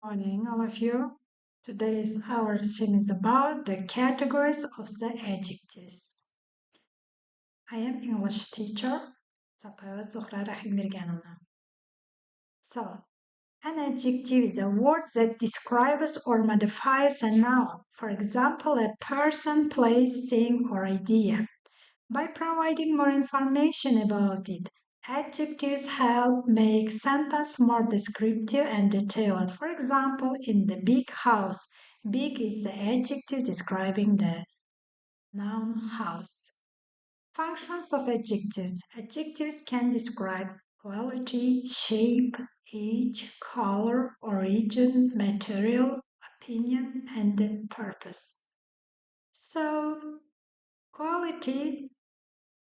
Morning, all of you. Today's our scene is about the categories of the adjectives. I am English teacher Sapayeva Zuhra Rahimmirganova. So, an adjective is a word that describes or modifies a noun. For example, a person, place, thing, or idea. By providing more information about it, adjectives help make sentence more descriptive and detailed. For example, in the big house, big is the adjective describing the noun house. Functions of adjectives. Adjectives can describe quality, shape, age, color, origin, material, opinion, and purpose. So, quality: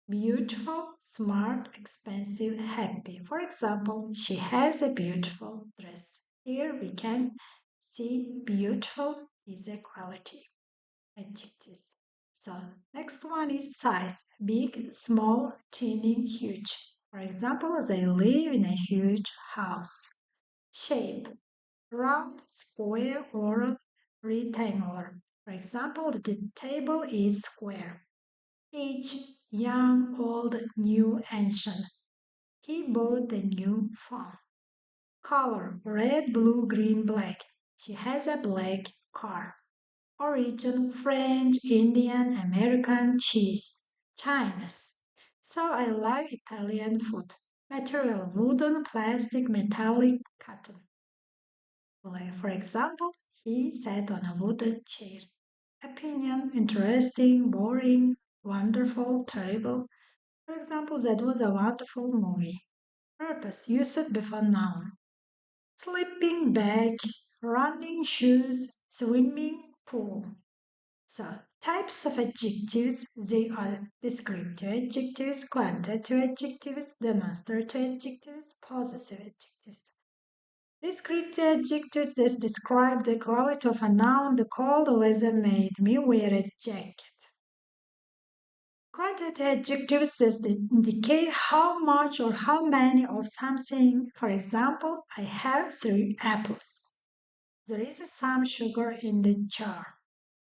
beautiful, smart, expensive, happy. For example, she has a beautiful dress. Here we can see beautiful is a quality adjectives. So next one is size: big, small, teeny, huge. For example, they live in a huge house. Shape: round, square, oval, rectangular. For example, the table is square. Age: young, old, new, ancient. He bought a new phone. Color: red, blue, green, black. She has a black car. Origin: French, Indian, American, cheese. Chinese. So I like Italian food. Material: wooden, plastic, metallic, cotton. For example, he sat on a wooden chair. Opinion: interesting, boring, wonderful, terrible. For example, that was a wonderful movie. Purpose: used before noun. Sleeping bag, running shoes, swimming pool. So, types of adjectives: they are descriptive adjectives, quantitative adjectives, demonstrative adjectives, possessive adjectives. Descriptive adjectives that describe the quality of a noun. The cold weather made me wear a jacket. Quantitative adjectives just indicate how much or how many of something. For example, I have 3 apples. There is some sugar in the jar.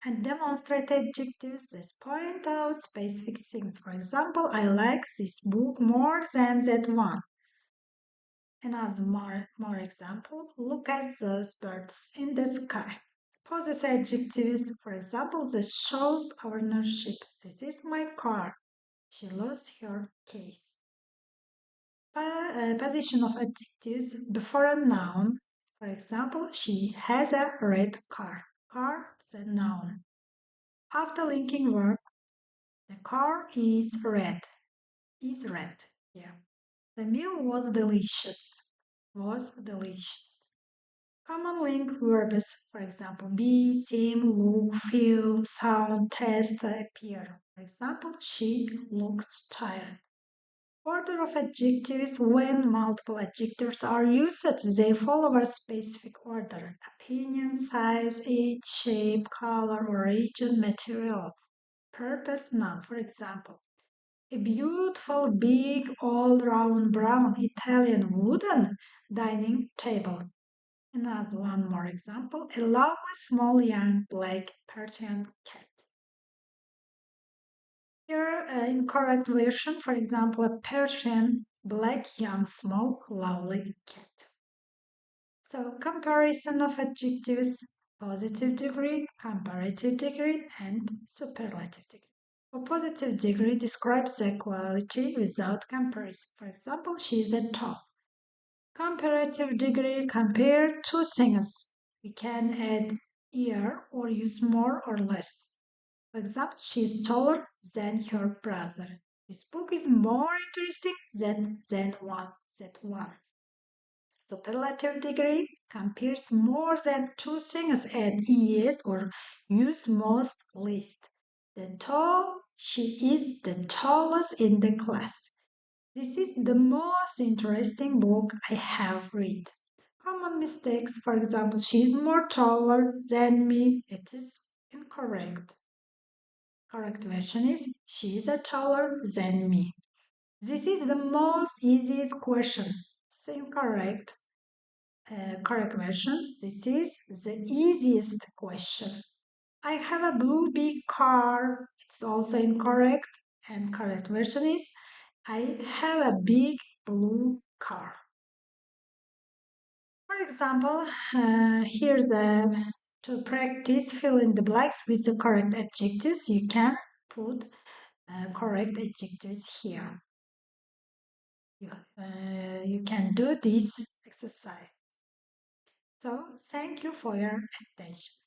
And demonstrate adjectives that point out specific things. For example, I like this book more than that one. And as more example, look at those birds in the sky. Possessive adjectives, for example, that shows ownership. This is my car. She lost her case. Position of adjectives before a noun. For example, she has a red car. Car is a noun. After linking verb, the car is red. Is red. Yeah. The meal was delicious. Was delicious. Common link verbs, for example, be, seem, look, feel, sound, taste, appear. For example, she looks tired. Order of adjectives: when multiple adjectives are used, they follow a specific order: opinion, size, age, shape, color, origin, material, purpose, noun. For example, a beautiful, big, all-round brown Italian wooden dining table. And as one more example, a lovely, small, young, black Persian cat. Here, incorrect version, for example, a Persian, black, young, small, lovely cat. So, comparison of adjectives: positive degree, comparative degree, and superlative degree. A positive degree describes the quality without comparison. For example, she is a tall. Comparative degree: compare two things. We can add "er" or use more or less. For example, she is taller than her brother. This book is more interesting than that one. Superlative degree compares more than two things, add "es" or use most, least. She is the tallest in the class. This is the most interesting book I have read. Common mistakes: for example, she is more taller than me. It is incorrect. Correct version is she is taller than me. This is the most easiest question. It's incorrect. correct version. This is the easiest question. I have a blue big car. It's also incorrect. And correct version is I have a big blue car. For example, here's a to practice fill in the blanks with the correct adjectives. You can put correct adjectives here. You can do this exercise. So, thank you for your attention.